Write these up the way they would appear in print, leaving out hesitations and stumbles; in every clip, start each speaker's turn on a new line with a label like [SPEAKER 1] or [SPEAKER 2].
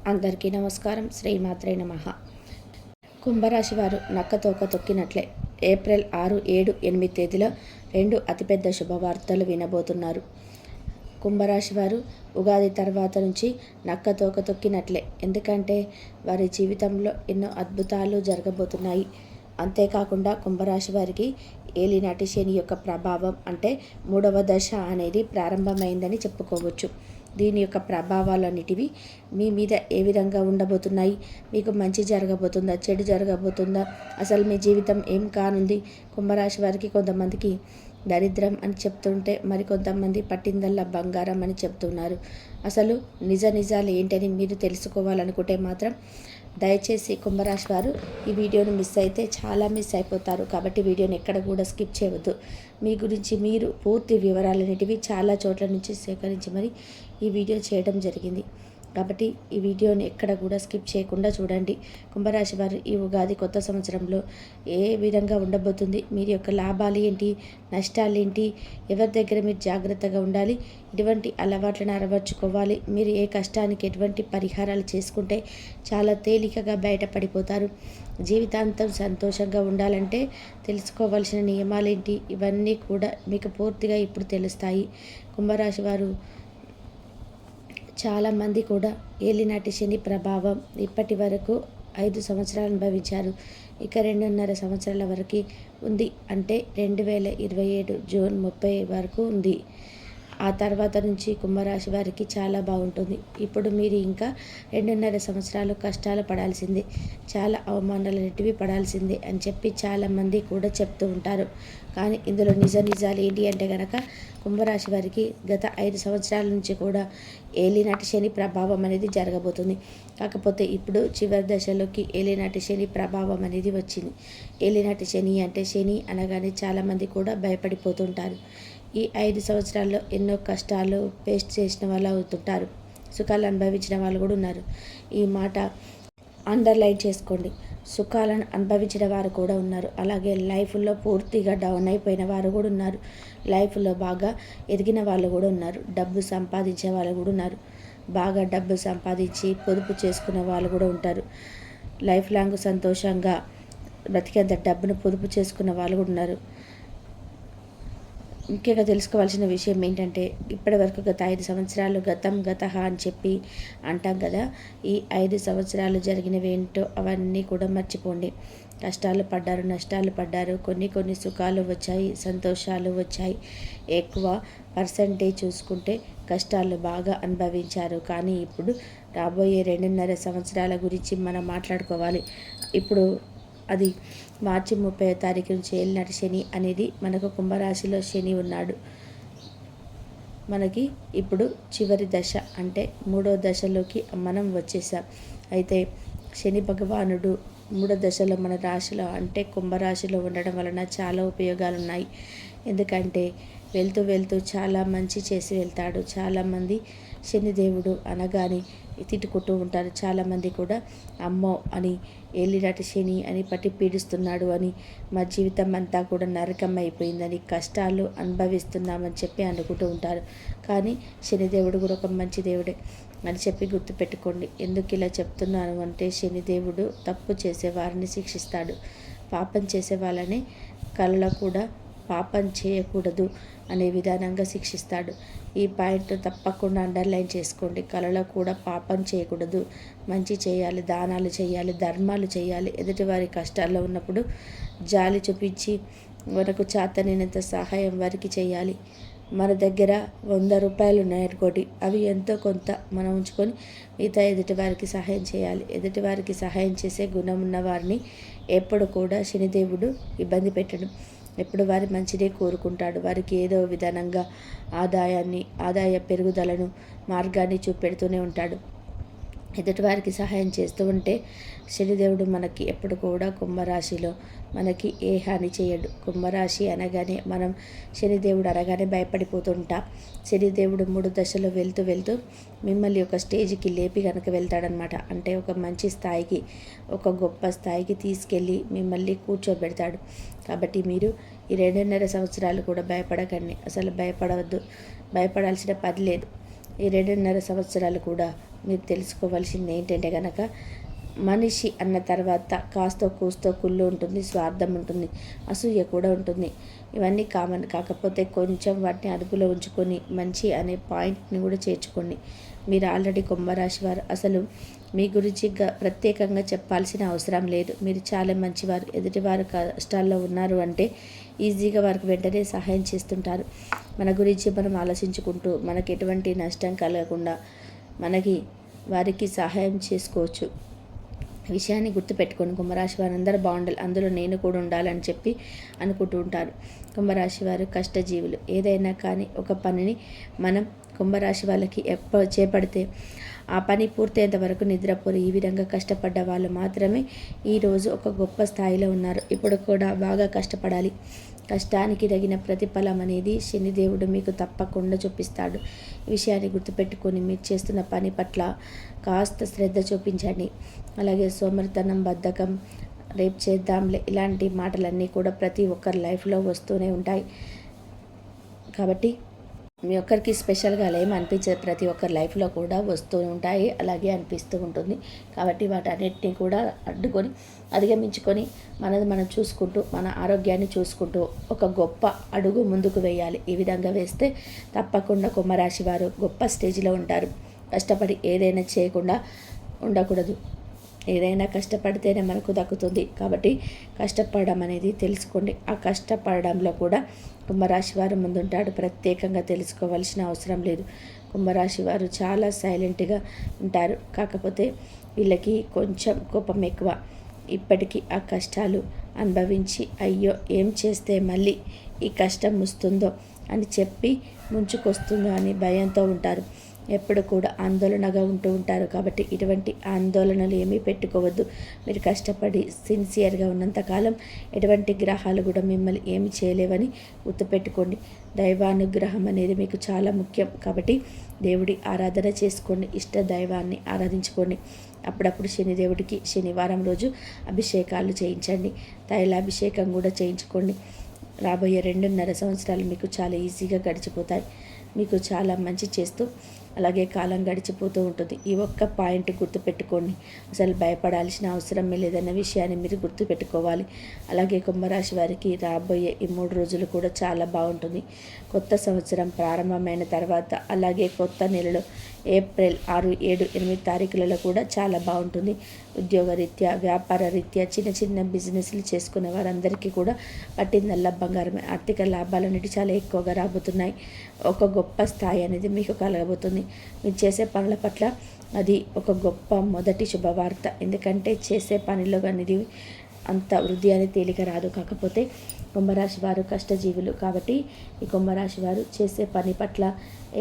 [SPEAKER 1] అందరికీ నమస్కారం. శ్రీమాత్రే నమః. కుంభరాశి వారు నక్కతోక తొక్కినట్లే ఏప్రిల్ 6, 7, 8 తేదీలో 2 అతిపెద్ద శుభవార్తలు వినబోతున్నారు. కుంభరాశి వారు ఉగాది తర్వాత నుంచి నక్కతోక తొక్కినట్లే. ఎందుకంటే వారి జీవితంలో ఎన్నో అద్భుతాలు జరగబోతున్నాయి. అంతేకాకుండా కుంభరాశి వారికి ఏలినాటి శని యొక్క ప్రభావం అంటే 3వ దశ అనేది ప్రారంభమైందని చెప్పుకోవచ్చు. దీని యొక్క ప్రభావాలన్నిటివి మీ మీద ఏ విధంగా ఉండబోతున్నాయి, మీకు మంచి జరగబోతుందా, చెడు జరగబోతుందా, అసలు మీ జీవితం ఏం కానుంది. కుంభరాశి వారికి కొంతమందికి దరిద్రం అని చెప్తుంటే మరికొంతమంది పట్టిందల్లా బంగారం అని చెప్తున్నారు. అసలు నిజాలు ఏంటని మీరు తెలుసుకోవాలనుకుంటే మాత్రం దయచేసి కుంభరాశి వారు ఈ వీడియోని మిస్ అయితే చాలా మిస్ అయిపోతారు. కాబట్టి వీడియోని ఎక్కడ కూడా స్కిప్ చేయవద్దు. మీ గురించి మీరు పూర్తి వివరాలన్నిటివి చాలా చోట్ల నుంచి సేకరించి మరి ఈ వీడియో చేయడం జరిగింది. కాబట్టి ఈ వీడియోని ఎక్కడ కూడా స్కిప్ చేయకుండా చూడండి. కుంభరాశి వారు ఈ ఉగాది కొత్త సంవత్సరంలో ఏ విధంగా ఉండబోతుంది, మీరు యొక్క లాభాలు ఏంటి, నష్టాలు ఏంటి, ఎవరి దగ్గర మీరు జాగ్రత్తగా ఉండాలి, ఎటువంటి అలవాట్లను అలవర్చుకోవాలి, మీరు ఏ కష్టానికి ఎటువంటి పరిహారాలు చేసుకుంటే చాలా తేలికగా బయటపడిపోతారు, జీవితాంతం సంతోషంగా ఉండాలంటే తెలుసుకోవాల్సిన నియమాలేంటి, ఇవన్నీ కూడా మీకు పూర్తిగా ఇప్పుడు తెలుస్తాయి. కుంభరాశి వారు చాలామంది కూడా ఏలినాటి శని ప్రభావం ఇప్పటి వరకు 5 సంవత్సరాలు అనుభవించారు. ఇక 2.5 సంవత్సరాల వరకు ఉంది. అంటే 2027 జూన్ 30 వరకు ఉంది. ఆ తర్వాత నుంచి కుంభరాశి వారికి చాలా బాగుంటుంది. ఇప్పుడు మీరు ఇంకా 2.5 సంవత్సరాలు కష్టాలు పడాల్సిందే, చాలా అవమానాలన్నిటివి పడాల్సిందే అని చెప్పి చాలామంది కూడా చెప్తూ ఉంటారు. కానీ ఇందులో నిజాలు ఏంటి అంటే కనుక కుంభరాశి వారికి గత 5 సంవత్సరాల నుంచి కూడా ఏలినాటి శని ప్రభావం అనేది జరగబోతుంది. కాకపోతే ఇప్పుడు చివరి దశలోకి ఏలినాటి శని ప్రభావం అనేది వచ్చింది. ఏలినాటి శని అంటే శని అనగానే చాలామంది కూడా భయపడిపోతుంటారు. ఈ 5 సంవత్సరాల్లో ఎన్నో కష్టాలు ఫేస్ చేసిన వాళ్ళు అవుతుంటారు, సుఖాలు అనుభవించిన వాళ్ళు కూడా ఉన్నారు. ఈ మాట అండర్లైన్ చేసుకోండి. సుఖాలను అనుభవించిన వారు కూడా ఉన్నారు, అలాగే లైఫ్లో పూర్తిగా డౌన్ అయిపోయిన వారు కూడా ఉన్నారు, లైఫ్లో బాగా ఎదిగిన వాళ్ళు కూడా ఉన్నారు, డబ్బు సంపాదించే వాళ్ళు కూడా ఉన్నారు, బాగా డబ్బు సంపాదించి పొదుపు చేసుకునే వాళ్ళు కూడా ఉంటారు, లైఫ్ లాంగ్ సంతోషంగా బ్రతికేంత డబ్బును పొదుపు చేసుకున్న వాళ్ళు కూడా ఉన్నారు. ముఖ్యంగా తెలుసుకోవాల్సిన విషయం ఏంటంటే ఇప్పటి వరకు గత 5 సంవత్సరాలు గతహ అని చెప్పి అంటాం కదా. ఈ 5 సంవత్సరాలు జరిగినవి ఏంటో అవన్నీ కూడా మర్చిపోండి. కష్టాలు పడ్డారు, నష్టాలు పడ్డారు, కొన్ని సుఖాలు వచ్చాయి, సంతోషాలు వచ్చాయి. ఎక్కువ పర్సంటేజ్ చూసుకుంటే కష్టాలు బాగా అనుభవించారు. కానీ ఇప్పుడు రాబోయే 2.5 సంవత్సరాల గురించి మనం మాట్లాడుకోవాలి. ఇప్పుడు అది మార్చి 30వ తారీఖు నుంచి ఏలినాటి శని అనేది మనకు కుంభరాశిలో శని ఉన్నాడు. మనకి ఇప్పుడు చివరి దశ అంటే 3వ దశలోకి మనం వచ్చేసాం. అయితే శని భగవానుడు 3వ దశలో మన రాశిలో అంటే కుంభరాశిలో ఉండడం వలన చాలా ఉపయోగాలు ఉన్నాయి. ఎందుకంటే వెళ్తూ చాలా మంచి చేసి వెళ్తాడు. చాలామంది శనిదేవుడు అనగానే తిట్టుకుంటూ ఉంటారు. చాలామంది కూడా అమ్మో అని ఏలినాటి శని అని పట్టి పీడిస్తున్నాడు అని, మా జీవితం అంతా కూడా నరకం అయిపోయిందని, కష్టాలు అనుభవిస్తున్నామని చెప్పి అనుకుంటూ ఉంటారు. కానీ శనిదేవుడు కూడా ఒక మంచి దేవుడే అని చెప్పి గుర్తుపెట్టుకోండి. ఎందుకు ఇలా చెప్తున్నాను అంటే శనిదేవుడు తప్పు చేసే వారిని శిక్షిస్తాడు, పాపం చేసే వాళ్ళని కళ్ళలో కూడా పాపం చేయకూడదు అనే విధానంగా శిక్షిస్తాడు. ఈ పాయింట్ తప్పకుండా అండర్లైన్ చేసుకోండి. కళలో కూడా పాపం చేయకూడదు, మంచి చేయాలి, దానాలు చేయాలి, ధర్మాలు చేయాలి. ఎదుటివారి కష్టాల్లో ఉన్నప్పుడు జాలి చూపించి మనకు చేతనైనంత సహాయం వారికి చేయాలి. మన దగ్గర 100 రూపాయలు ఉన్నాయనుకోండి, అవి ఎంతో కొంత మనం ఉంచుకొని మిగతా ఎదుటివారికి సహాయం చేయాలి. ఎదుటివారికి సహాయం చేసే గుణం ఉన్న వారిని ఎప్పుడు కూడా శనిదేవుడు ఇబ్బంది పెట్టడు. ఎప్పుడు వారి మంచినే కోరుకుంటాడు. వారికి ఏదో విధానంగా ఆదాయ పెరుగుదలను మార్గాన్ని చూపెడుతూనే ఉంటాడు. ఎదుటివారికి సహాయం చేస్తూ ఉంటే శనిదేవుడు మనకి ఎప్పుడు కూడా కుంభరాశిలో మనకి ఏ హాని చేయడు. కుంభరాశి అనగానే మనం శనిదేవుడు అనగానే భయపడిపోతుంటాం. శనిదేవుడు 3 దశలో వెళ్తూ మిమ్మల్ని ఒక స్టేజ్కి లేపి కనుక వెళ్తాడనమాట. అంటే ఒక మంచి స్థాయికి, ఒక గొప్ప స్థాయికి తీసుకెళ్ళి మిమ్మల్ని కూర్చోబెడతాడు. కాబట్టి మీరు ఈ 2.5 సంవత్సరాలు కూడా భయపడకండి. అసలు భయపడవద్దు, భయపడాల్సిన పని లేదు. ఈ 2.5 సంవత్సరాలు కూడా మీరు తెలుసుకోవాల్సింది ఏంటంటే కనుక, మనిషి అన్న తర్వాత కాస్తో కూస్తో కుళ్ళు ఉంటుంది, స్వార్థం ఉంటుంది, అసూయ కూడా ఉంటుంది. ఇవన్నీ కామన్. కాకపోతే కొంచెం వాటిని అదుపులో ఉంచుకొని మంచి అనే పాయింట్ని కూడా చేర్చుకోండి. మీరు ఆల్రెడీ కుంభరాశి వారు. అసలు మీ గురించి ప్రత్యేకంగా చెప్పాల్సిన అవసరం లేదు. మీరు చాలా మంచివారు. ఎదుటివారు కష్టాల్లో ఉన్నారు అంటే ఈజీగా వారికి వెంటనే సహాయం చేస్తుంటారు. మన గురించి మనం ఆలోచించుకుంటూ మనకి ఎటువంటి నష్టం కలగకుండా వారికి సహాయం చేసుకోవచ్చు. విషయాన్ని గుర్తుపెట్టుకొని కుంభరాశి వారు అందరూ బాగుండాలి, అందులో నేను కూడా ఉండాలని చెప్పి అనుకుంటూ ఉంటారు. కుంభరాశి వారు కష్టజీవులు. ఏదైనా కానీ ఒక పనిని మనం కుంభరాశి వాళ్ళకి చేపడితే ఆ పని పూర్తయ్యేంత వరకు నిద్రపోరు. ఈ విధంగా కష్టపడ్డ వాళ్ళు మాత్రమే ఈరోజు ఒక గొప్ప స్థాయిలో ఉన్నారు. ఇప్పుడు కూడా బాగా కష్టపడాలి. కష్టానికి తగిన ప్రతిఫలం అనేది శనిదేవుడు మీకు తప్పకుండా చూపిస్తాడు. ఈ విషయాన్ని గుర్తుపెట్టుకొని మీరు చేస్తున్న పని పట్ల కాస్త శ్రద్ధ చూపించండి. అలాగే సోమరితనం, బద్ధకం, రేపు చేద్దాంలే ఇలాంటి మాటలన్నీ కూడా ప్రతి ఒక్కరి లైఫ్లో వస్తూనే ఉంటాయి. కాబట్టి మీ ఒక్కరికి స్పెషల్గా అలా ఏమి అనిపించదు, ప్రతి ఒక్కరి లైఫ్లో కూడా వస్తూ ఉంటాయి, అలాగే అనిపిస్తూ ఉంటుంది. కాబట్టి వాటన్నిటిని కూడా అడ్డుకొని అధిగమించుకొని మనది మనం చూసుకుంటూ మన ఆరోగ్యాన్ని చూసుకుంటూ ఒక గొప్ప అడుగు ముందుకు వేయాలి. ఈ విధంగా వేస్తే తప్పకుండా కుంభరాశి వారు గొప్ప స్టేజ్లో ఉంటారు. కష్టపడి ఏదైనా చేయకుండా ఉండకూడదు. ఏదైనా కష్టపడితేనే మనకు దక్కుతుంది. కాబట్టి కష్టపడడం అనేది తెలుసుకోండి. ఆ కష్టపడడంలో కూడా కుంభరాశి వారు ముందుంటాడు. ప్రత్యేకంగా తెలుసుకోవాల్సిన అవసరం లేదు. కుంభరాశి వారు చాలా సైలెంట్గా ఉంటారు. కాకపోతే వీళ్ళకి కొంచెం కోపం ఎక్కువ. ఇప్పటికీ ఆ కష్టాలు అనుభవించి అయ్యో ఏం చేస్తే మళ్ళీ ఈ కష్టం వస్తుందో అని చెప్పి ముంచుకొస్తుందో అని భయంతో ఉంటారు. ఎప్పుడు కూడా ఆందోళనగా ఉంటూ ఉంటారు. కాబట్టి ఇటువంటి ఆందోళనలు ఏమీ పెట్టుకోవద్దు. మీరు కష్టపడి సిన్సియర్గా ఉన్నంతకాలం ఎటువంటి గ్రహాలు కూడా మిమ్మల్ని ఏమి చేయలేవని గుర్తుపెట్టుకోండి. దైవానుగ్రహం అనేది మీకు చాలా ముఖ్యం. కాబట్టి దేవుడి ఆరాధన చేసుకోండి. ఇష్ట దైవాన్ని ఆరాధించుకోండి. అప్పుడప్పుడు శనిదేవుడికి శనివారం రోజు అభిషేకాలు చేయించండి. తైలాభిషేకం కూడా చేయించుకోండి. రాబోయే 2.5 సంవత్సరాలు మీకు చాలా ఈజీగా గడిచిపోతాయి. మీకు చాలా మంచి చేస్తూ అలాగే కాలం గడిచిపోతూ ఉంటుంది. ఈ ఒక్క పాయింట్ గుర్తుపెట్టుకోండి. అసలు భయపడాల్సిన అవసరమే లేదన్న విషయాన్ని మీరు గుర్తుపెట్టుకోవాలి. అలాగే కుంభరాశి వారికి రాబోయే ఈ 3 రోజులు కూడా చాలా బాగుంటుంది. కొత్త సంవత్సరం ప్రారంభమైన తర్వాత అలాగే కొత్త నెలలో ఏప్రిల్ 6, 7, 8 తారీఖులలో కూడా చాలా బాగుంటుంది. ఉద్యోగ రీత్యా, వ్యాపార రీత్యా, చిన్న చిన్న బిజినెస్లు చేసుకునే వారందరికీ కూడా పట్టిందల్లా బంగారమే. ఆర్థిక లాభాలు అనేవి చాలా ఎక్కువగా రాబోతున్నాయి. ఒక గొప్ప స్థాయి అనేది మీకు కలగబోతుంది. మీరు చేసే పనుల పట్ల అది ఒక గొప్ప మొదటి శుభవార్త. ఎందుకంటే చేసే పనిలో అనేది అంత వృద్ధి అనేది తేలిక రాదు. కాకపోతే కుంభరాశి వారు కష్టజీవులు. కాబట్టి ఈ కుంభరాశి వారు చేసే పని పట్ల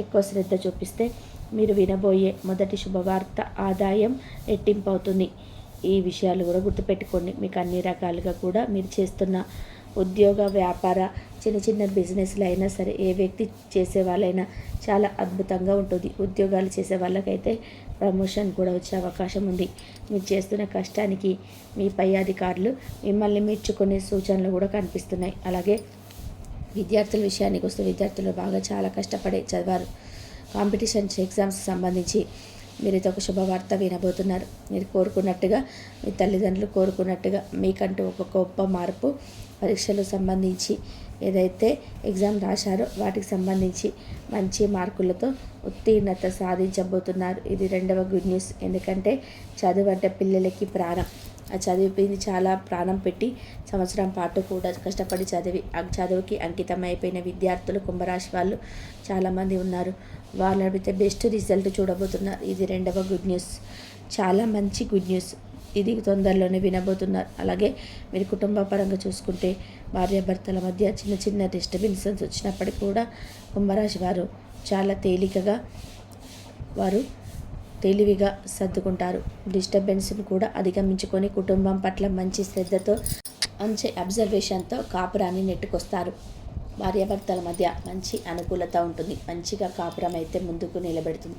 [SPEAKER 1] ఎక్కువ శ్రద్ధ చూపిస్తే మీరు వినబోయే మొదటి శుభవార్త ఆదాయం రెట్టింపు అవుతుంది. ఈ విషయాలు కూడా గుర్తుపెట్టుకోండి. మీకు అన్ని రకాలుగా కూడా మీరు చేస్తున్న ఉద్యోగ, వ్యాపార, చిన్న చిన్న బిజినెస్లు అయినా సరే, ఏ వ్యక్తి చేసే వాళ్ళైనా చాలా అద్భుతంగా ఉంటుంది. ఉద్యోగాలు చేసే వాళ్ళకైతే ప్రమోషన్ కూడా వచ్చే అవకాశం ఉంది. మీరు చేస్తున్న కష్టానికి మీ పై అధికారులు మిమ్మల్ని మెచ్చుకునే సూచనలు కూడా కనిపిస్తున్నాయి. అలాగే విద్యార్థుల విషయానికి వస్తే విద్యార్థులు బాగా చాలా కష్టపడి చదివారు. కాంపిటీషన్స్ ఎగ్జామ్స్ సంబంధించి మీరైతే ఒక శుభవార్త వినబోతున్నారు. మీరు కోరుకున్నట్టుగా, మీ తల్లిదండ్రులు కోరుకున్నట్టుగా మీకంటూ ఒక గొప్ప మార్పు పరీక్షలకు సంబంధించి ఏదైతే ఎగ్జామ్ రాశారో వాటికి సంబంధించి మంచి మార్కులతో ఉత్తీర్ణత సాధించబోతున్నారు. ఇది 2వ గుడ్ న్యూస్. ఎందుకంటే చదువు అంటే పిల్లలకి ప్రాణం. ఆ చదివిపోయింది చాలా ప్రాణం పెట్టి సంవత్సరం పాటు కూడా కష్టపడి చదివి ఆ చదువుకి అంకితమైపోయిన విద్యార్థులు కుంభరాశి వాళ్ళు చాలామంది ఉన్నారు. వాళ్ళు అడిగితే బెస్ట్ రిజల్ట్ చూడబోతున్నారు. ఇది 2వ గుడ్ న్యూస్. చాలా మంచి గుడ్ న్యూస్. ఇది తొందరలోనే వినబోతున్నారు. అలాగే మీరు కుటుంబ పరంగా చూసుకుంటే భార్యాభర్తల మధ్య చిన్న చిన్న డిస్టర్బెన్సెస్ వచ్చినప్పటికీ కూడా కుంభరాశి వారు చాలా తేలికగా తెలివిగా సర్దుకుంటారు. డిస్టర్బెన్స్ను కూడా అధిగమించుకొని కుటుంబం పట్ల మంచి శ్రద్ధతో, మంచి అబ్జర్వేషన్తో కాపురాన్ని నెట్టుకొస్తారు. భార్యాభర్తల మధ్య మంచి అనుకూలత ఉంటుంది. మంచిగా కాపురం అయితే ముందుకు నిలబెడుతుంది.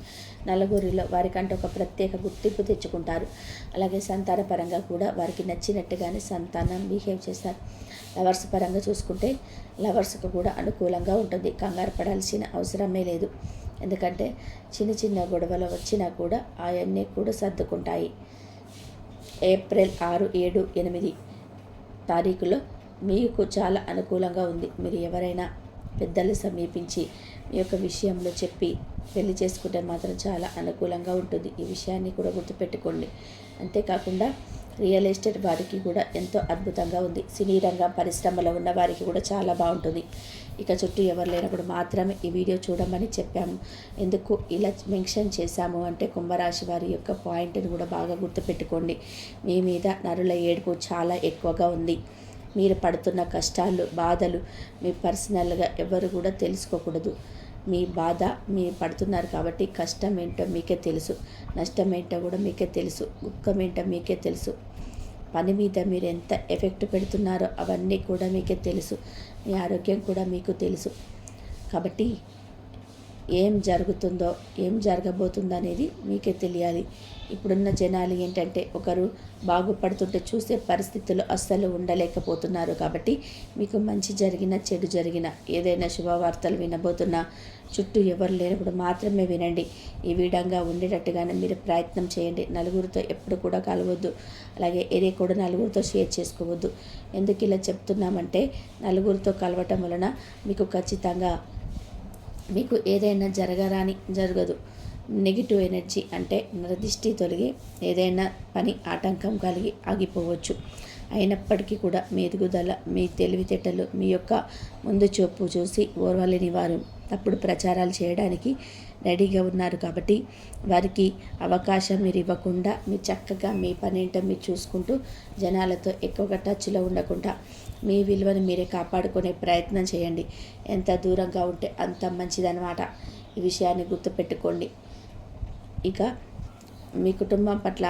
[SPEAKER 1] నలుగురిలో వారికంటే ఒక ప్రత్యేక గుర్తింపు తెచ్చుకుంటారు. అలాగే సంతాన పరంగా కూడా వారికి నచ్చినట్టుగానే సంతానం బిహేవ్ చేస్తారు. లవర్స్ పరంగా చూసుకుంటే లవర్స్కు కూడా అనుకూలంగా ఉంటుంది. కంగారు పడాల్సిన అవసరమే లేదు. ఎందుకంటే చిన్న చిన్న గొడవలు వచ్చినా కూడా అవన్నీ కూడా సర్దుకుంటాయి. ఏప్రిల్ 6, 7, 8 తారీఖులో మీకు చాలా అనుకూలంగా ఉంది. మీరు ఎవరైనా పెద్దలు సమీపించి మీ యొక్క విషయంలో చెప్పి పెళ్లి చేసుకుంటే మాత్రం చాలా అనుకూలంగా ఉంటుంది. ఈ విషయాన్ని కూడా గుర్తుపెట్టుకోండి. అంతేకాకుండా రియల్ ఎస్టేట్ వారికి కూడా ఎంతో అద్భుతంగా ఉంది. సినీ రంగం పరిశ్రమలో ఉన్న వారికి కూడా చాలా బాగుంటుంది. ఇక చుట్టూ ఎవరు లేనప్పుడు మాత్రమే ఈ వీడియో చూడమని చెప్పాము. ఎందుకు ఇలా మెన్షన్ చేశాము అంటే కుంభరాశి వారి యొక్క పాయింట్ని కూడా బాగా గుర్తుపెట్టుకోండి. మీ మీద నరుల ఏడుపు చాలా ఎక్కువగా ఉంది. మీరు పడుతున్న కష్టాలు, బాధలు మీ పర్సనల్గా ఎవరు కూడా తెలుసుకోకూడదు. మీ బాధ మీరు పడుతున్నారు కాబట్టి కష్టం ఏంటో మీకే తెలుసు, నష్టం ఏంటో కూడా మీకే తెలుసు, దుఃఖం ఏంటో మీకే తెలుసు. పని మీద మీరు ఎంత ఎఫెక్ట్ పెడుతున్నారో అవన్నీ కూడా మీకే తెలుసు. మీ ఆరోగ్యం కూడా మీకు తెలుసు. కాబట్టి ఏం జరుగుతుందో ఏం జరగబోతుందో అనేది మీకే తెలియాలి. ఇప్పుడున్న జనాలు ఏంటంటే ఒకరు బాగుపడుతుంటే చూసే పరిస్థితులు అస్సలు ఉండలేకపోతున్నారు. కాబట్టి మీకు మంచి జరిగిన చెడు జరిగిన ఏదైనా శుభవార్తలు వినబోతున్నా చుట్టూ ఎవరు లేనప్పుడు మాత్రమే వినండి. ఈ విధంగా ఉండేటట్టుగానే మీరు ప్రయత్నం చేయండి. నలుగురితో ఎప్పుడు కూడా కలవద్దు. అలాగే ఏదే కూడా నలుగురితో షేర్ చేసుకోవద్దు. ఎందుకు ఇలా చెప్తున్నామంటే నలుగురితో కలవటం వలన మీకు ఖచ్చితంగా మీకు ఏదైనా జరగదు. నెగిటివ్ ఎనర్జీ అంటే నరదిష్టి తొలగి ఏదైనా పని ఆటంకం కలిగి ఆగిపోవచ్చు. అయినప్పటికీ కూడా మీ ఎదుగుదల, మీ తెలివితేటలు, మీ యొక్క ముందు చూపు చూసి ఓర్వలేని వారు తప్పుడు ప్రచారాలు చేయడానికి రెడీగా ఉన్నారు. కాబట్టి వారికి అవకాశం మీరు ఇవ్వకుండా మీరు చక్కగా మీ పని ఏంటో మీరు చూసుకుంటూ జనాలతో ఎక్కువగా టచ్లో ఉండకుండా మీ విలువను మీరే కాపాడుకునే ప్రయత్నం చేయండి. ఎంత దూరంగా ఉంటే అంత మంచిదన్నమాట. ఈ విషయాన్ని గుర్తుపెట్టుకోండి. ఇక మీ కుటుంబం పట్ల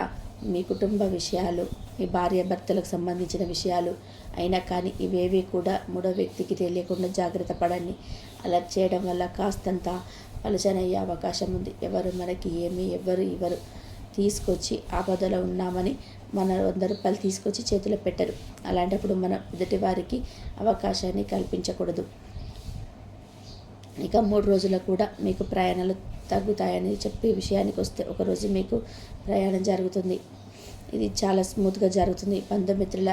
[SPEAKER 1] మీ కుటుంబ విషయాలు, మీ భార్యాభర్తలకు సంబంధించిన విషయాలు అయినా కానీ ఇవేవి కూడా మూడో వ్యక్తికి తెలియకుండా జాగ్రత్త పడండి. అలా చేయడం వల్ల కాస్తంత పలుచనయ్యే అవకాశం ఉంది. ఎవరు మనకి ఎవరు ఇవ్వరు. తీసుకొచ్చి ఆపదలో ఉన్నామని మన 100 రూపాయలు తీసుకొచ్చి చేతిలో పెట్టరు. అలాంటప్పుడు మనం ఎదుటి వారికి అవకాశాన్ని కల్పించకూడదు. ఇక 3 రోజులు కూడా మీకు ప్రయాణాలు తగ్గుతాయని చెప్పే విషయానికి వస్తే ఒకరోజు మీకు ప్రయాణం జరుగుతుంది. ఇది చాలా స్మూత్గా జరుగుతుంది. బంధుమిత్రుల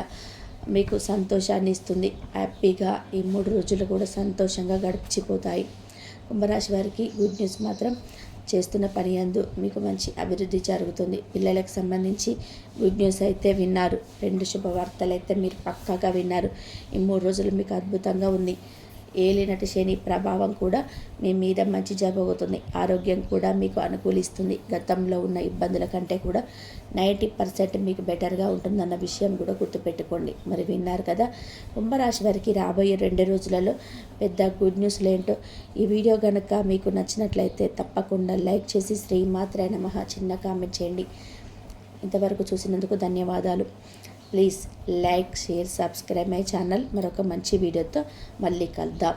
[SPEAKER 1] మీకు సంతోషాన్ని ఇస్తుంది. హ్యాపీగా ఈ 3 రోజులు కూడా సంతోషంగా గడిచిపోతాయి. కుంభరాశి వారికి గుడ్ న్యూస్ మాత్రం చేస్తున్న పని యందు మీకు మంచి అభివృద్ధి జరుగుతుంది. పిల్లలకు సంబంధించి గుడ్ న్యూస్ అయితే విన్నారు. 2 శుభవార్తలు అయితే మీరు పక్కాగా విన్నారు. ఈ 3 రోజులు మీకు అద్భుతంగా ఉంది. ఏలినటి శని ప్రభావం కూడా మీ మీద మంచి జరగబోతుంది. ఆరోగ్యం కూడా మీకు అనుకూలిస్తుంది. గతంలో ఉన్న ఇబ్బందుల కంటే కూడా 90% మీకు బెటర్గా ఉంటుందన్న విషయం కూడా గుర్తుపెట్టుకోండి. మరి విన్నారు కదా, కుంభరాశి వారికి రాబోయే 2 రోజులలో పెద్ద గుడ్ న్యూస్లు ఏంటో. ఈ వీడియో కనుక మీకు నచ్చినట్లయితే తప్పకుండా లైక్ చేసి శ్రీమాత్రే నమః చిన్న కామెంట్ చేయండి. ఇంతవరకు చూసినందుకు ధన్యవాదాలు. Please like, share, subscribe my channel. మరొక మంచి వీడియోతో మళ్ళీ కలుద్దాం.